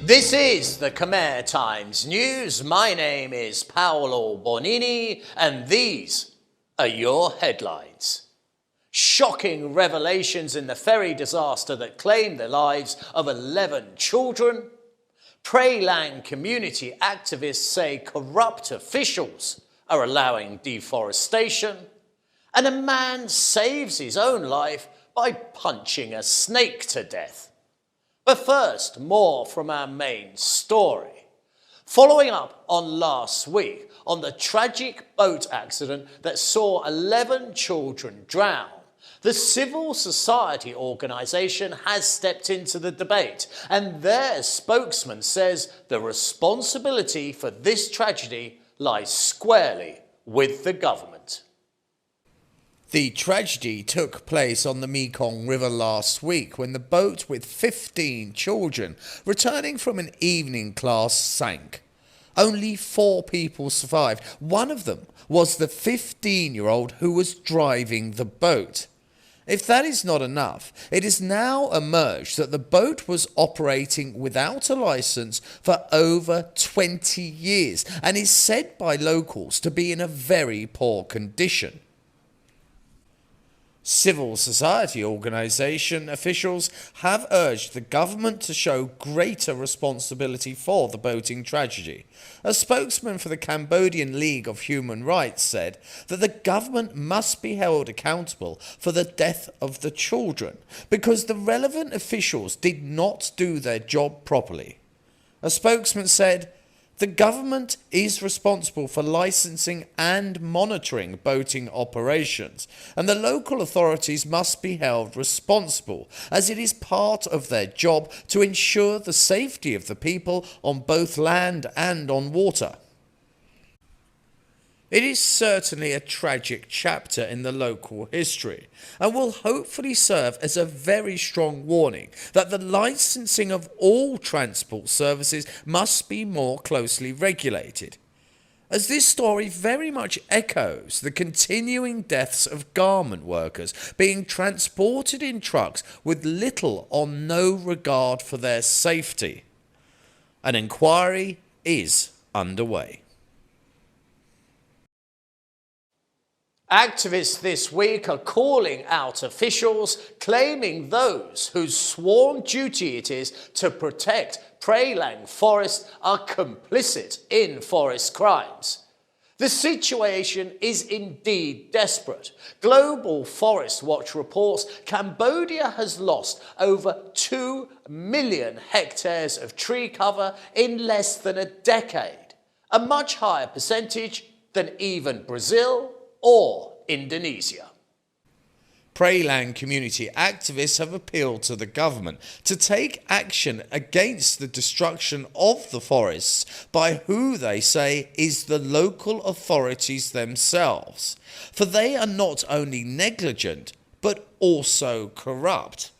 This is the Khmer Times News. My name is Paolo Bonini, and these are your headlines. Shocking revelations in the ferry disaster that claimed the lives of 11 children. Prey Land community activists say corrupt officials are allowing deforestation. And a man saves his own life by punching a snake to death. But first, more from our main story. Following up on last week on the tragic boat accident that saw 11 children drown, the civil society organisation has stepped into the debate, and their spokesman says the responsibility for this tragedy lies squarely with the government. The tragedy took place on the Mekong River last week when the boat with 15 children returning from an evening class sank. Only 4 people survived. One of them was the 15-year-old who was driving the boat. If that is not enough, it has now emerged that the boat was operating without a licence for over 20 years and is said by locals to be in a very poor condition. Civil society organisation officials have urged the government to show greater responsibility for the boating tragedy. A spokesman for the Cambodian League of Human Rights said that the government must be held accountable for the death of the children because the relevant officials did not do their job properly. A spokesman said, "The government is responsible for licensing and monitoring boating operations, and the local authorities must be held responsible, as it is part of their job to ensure the safety of the people on both land and on water." It is certainly a tragic chapter in the local history and will hopefully serve as a very strong warning that the licensing of all transport services must be more closely regulated, as this story very much echoes the continuing deaths of garment workers being transported in trucks with little or no regard for their safety. An inquiry is underway. Activists this week are calling out officials, claiming those whose sworn duty it is to protect Prey Land forests are complicit in forest crimes. The situation is indeed desperate. Global Forest Watch reports Cambodia has lost over 2 million hectares of tree cover in less than a decade, a much higher percentage than even Brazil or Indonesia. Prey Land community activists have appealed to the government to take action against the destruction of the forests by who they say is the local authorities themselves, for they are not only negligent but also corrupt.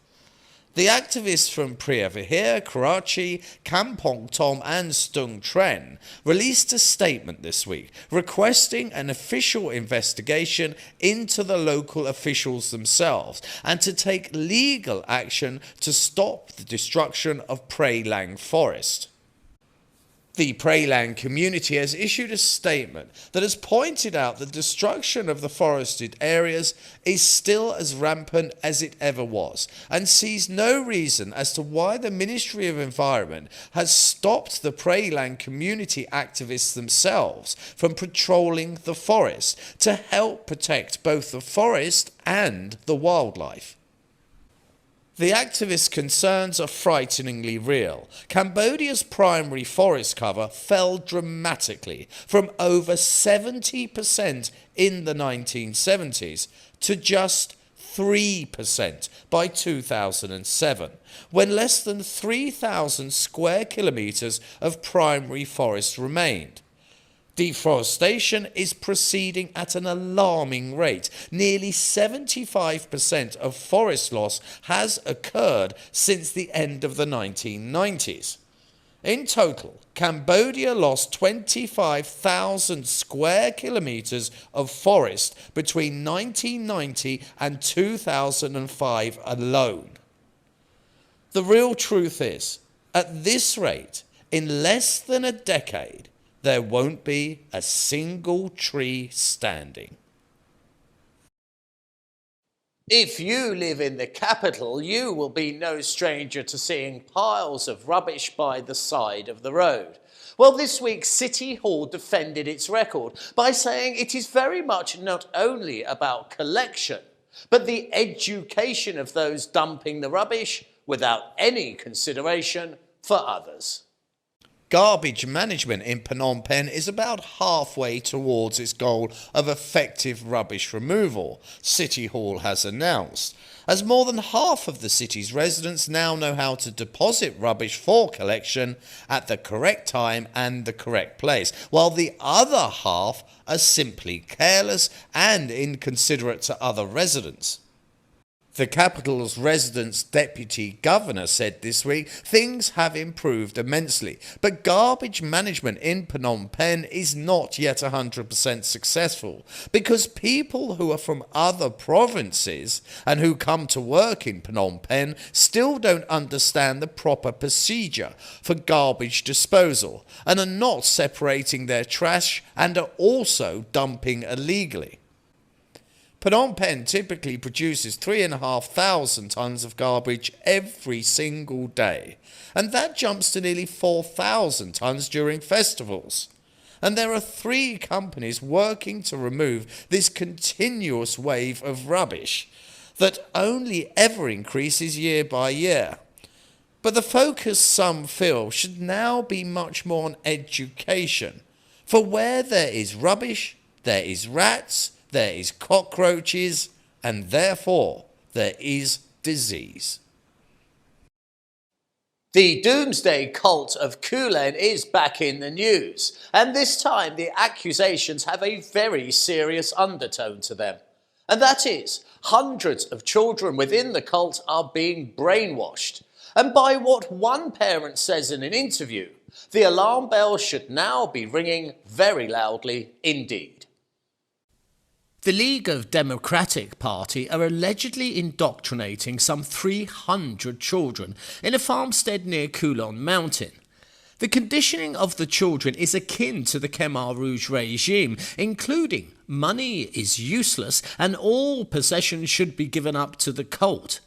The activists from Preah Vihear, Karachi, Kampong Tom and Stung Tren released a statement this week requesting an official investigation into the local officials themselves and to take legal action to stop the destruction of Prey Land forest. The Prey Land community has issued a statement that has pointed out the destruction of the forested areas is still as rampant as it ever was and sees no reason as to why the Ministry of Environment has stopped the Prey Land community activists themselves from patrolling the forest to help protect both the forest and the wildlife. The activists' concerns are frighteningly real. Cambodia's primary forest cover fell dramatically from over 70% in the 1970s to just 3% by 2007, when less than 3,000 square kilometres of primary forest remained. Deforestation is proceeding at an alarming rate. Nearly 75% of forest loss has occurred since the end of the 1990s. In total, Cambodia lost 25,000 square kilometres of forest between 1990 and 2005 alone. The real truth is, At this rate, in less than a decade, there won't be a single tree standing. If you live in the capital, you will be no stranger to seeing piles of rubbish by the side of the road. Well, this week, City Hall defended its record by saying it is very much not only about collection, but the education of those dumping the rubbish without any consideration for others. Garbage management in Phnom Penh is about halfway towards its goal of effective rubbish removal, City Hall has announced, as more than half of the city's residents now know how to deposit rubbish for collection at the correct time and the correct place, while the other half are simply careless and inconsiderate to other residents. The capital's residents' deputy governor said this week things have improved immensely, but garbage management in Phnom Penh is not yet 100% successful because people who are from other provinces and who come to work in Phnom Penh still don't understand the proper procedure for garbage disposal and are not separating their trash and are also dumping illegally. Phnom Penh typically produces 3,500 tonnes of garbage every single day, and that jumps to nearly 4,000 tonnes during festivals. And there are 3 companies working to remove this continuous wave of rubbish that only ever increases year by year. But the focus, some feel, should now be much more on education. For where there is rubbish, there is rats, there is cockroaches, and therefore there is disease. The Doomsday Cult of Khmer is back in the news, and this time the accusations have a very serious undertone to them. And that is, hundreds of children within the cult are being brainwashed. And by what one parent says in an interview, the alarm bell should now be ringing very loudly indeed. The League of Democratic Party are allegedly indoctrinating some 300 children in a farmstead near Kulon Mountain. The conditioning of the children is akin to the Khmer Rouge regime, including money is useless and all possessions should be given up to the cult.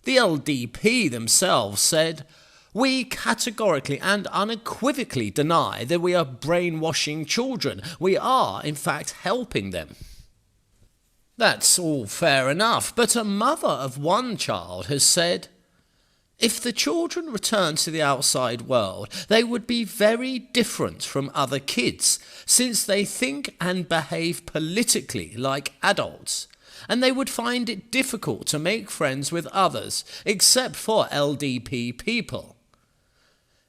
The LDP themselves said, "We categorically and unequivocally deny that we are brainwashing children. We are, in fact, helping them." That's all fair enough, but a mother of one child has said, "If the children returned to the outside world, they would be very different from other kids, since they think and behave politically like adults, and they would find it difficult to make friends with others, except for LDP people."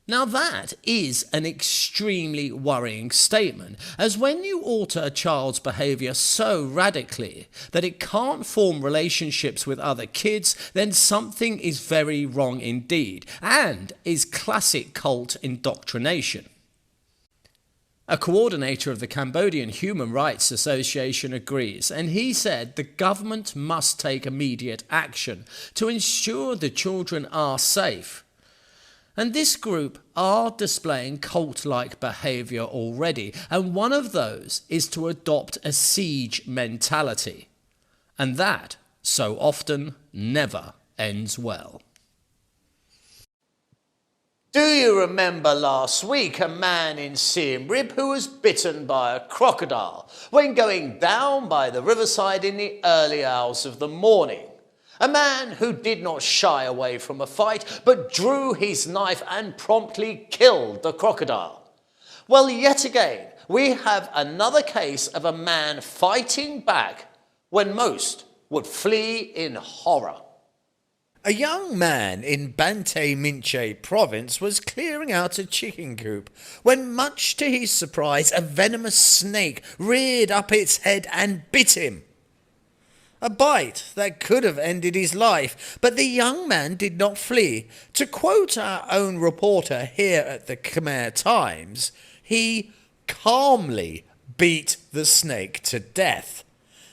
Now that is an extremely worrying statement, as when you alter a child's behaviour so radically that it can't form relationships with other kids, then something is very wrong indeed, and is classic cult indoctrination. A coordinator of the Cambodian Human Rights Association agrees, and he said the government must take immediate action to ensure the children are safe. And this group are displaying cult-like behaviour already, and one of those is to adopt a siege mentality. And that, so often, never ends well. Do you remember last week a man in Siem Reap who was bitten by a crocodile when going down by the riverside in the early hours of the morning? A man who did not shy away from a fight, but drew his knife and promptly killed the crocodile. Well, yet again, we have another case of a man fighting back when most would flee in horror. A young man in Banteay Minche province was clearing out a chicken coop when, much to his surprise, a venomous snake reared up its head and bit him. A bite that could have ended his life, but the young man did not flee. To quote our own reporter here at the Khmer Times, he calmly beat the snake to death.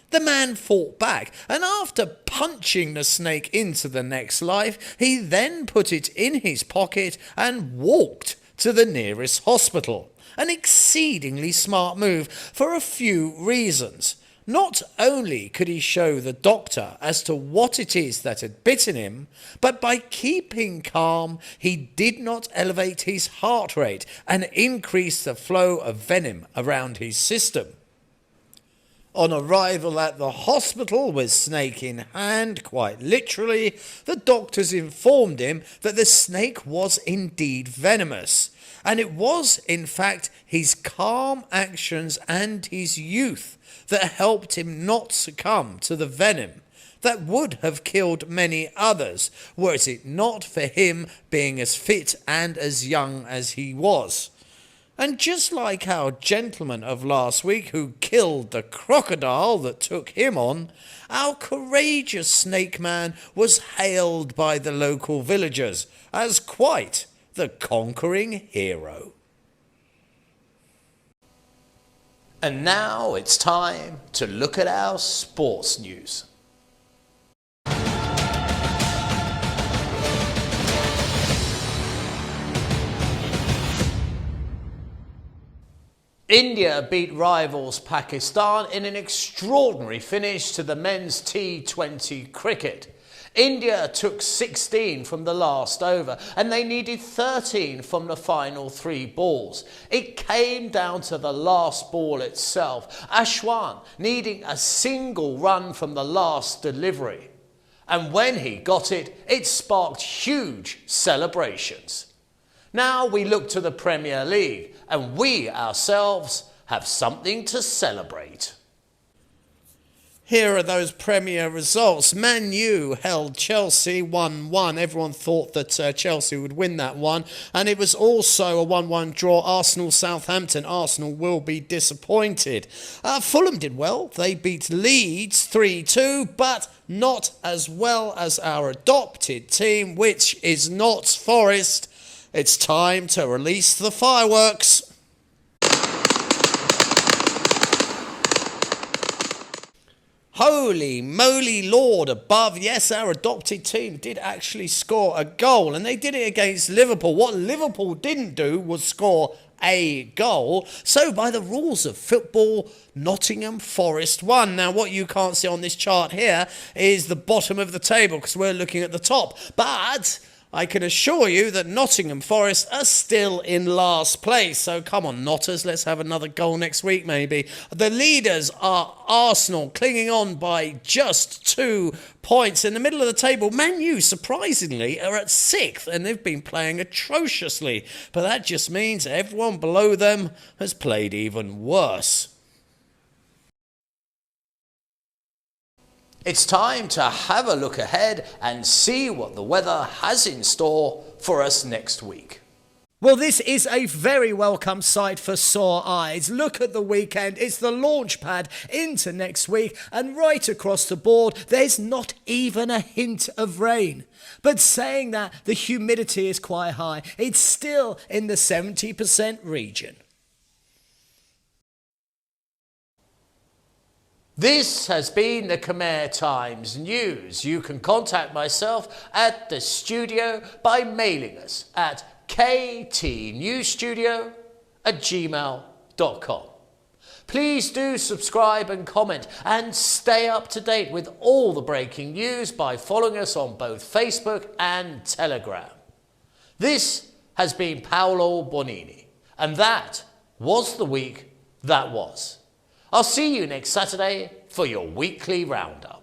The man fought back, and after punching the snake into the next life, he then put it in his pocket and walked to the nearest hospital. An exceedingly smart move for a few reasons. Not only could he show the doctor as to what it is that had bitten him, but by keeping calm, he did not elevate his heart rate and increase the flow of venom around his system. On arrival at the hospital with snake in hand, quite literally, the doctors informed him that the snake was indeed venomous, and it was, in fact, his calm actions and his youth that helped him not succumb to the venom that would have killed many others, were it not for him being as fit and as young as he was. And just like our gentleman of last week who killed the crocodile that took him on, our courageous snake man was hailed by the local villagers as quite the conquering hero. And now it's time to look at our sports news. India beat rivals Pakistan in an extraordinary finish to the men's T20 cricket. India took 16 from the last over and they needed 13 from the final 3 balls. It came down to the last ball itself, Ashwan needing a single run from the last delivery. And when he got it, it sparked huge celebrations. Now we look to the Premier League and we ourselves have something to celebrate. Here are those Premier results. Man U held Chelsea 1-1. Everyone thought that Chelsea would win that one. And it was also a 1-1 draw. Arsenal-Southampton. Arsenal will be disappointed. Fulham did well. They beat Leeds 3-2, but not as well as our adopted team, which is Notts Forest. It's time to release the fireworks. Holy moly Lord above. Yes, our adopted team did actually score a goal, and they did it against Liverpool. What Liverpool didn't do was score a goal. So by the rules of football, Nottingham Forest won. Now what you can't see on this chart here is the bottom of the table because we're looking at the top. But I can assure you that Nottingham Forest are still in last place. So come on, Notters, let's have another goal next week maybe. The leaders are Arsenal, clinging on by just 2 points. In the middle of the table, Man U, surprisingly, are at 6th, and they've been playing atrociously. But that just means everyone below them has played even worse. It's time to have a look ahead and see what the weather has in store for us next week. Well, this is a very welcome sight for sore eyes. Look at the weekend. It's the launch pad into next week, and right across the board, there's not even a hint of rain. But saying that, the humidity is quite high. It's still in the 70% region. This has been the Khmer Times News. You can contact myself at the studio by mailing us at ktnewsstudio@gmail.com. Please do subscribe and comment and stay up to date with all the breaking news by following us on both Facebook and Telegram. This has been Paolo Bonini, and that was the week that was. I'll see you next Saturday for your weekly roundup.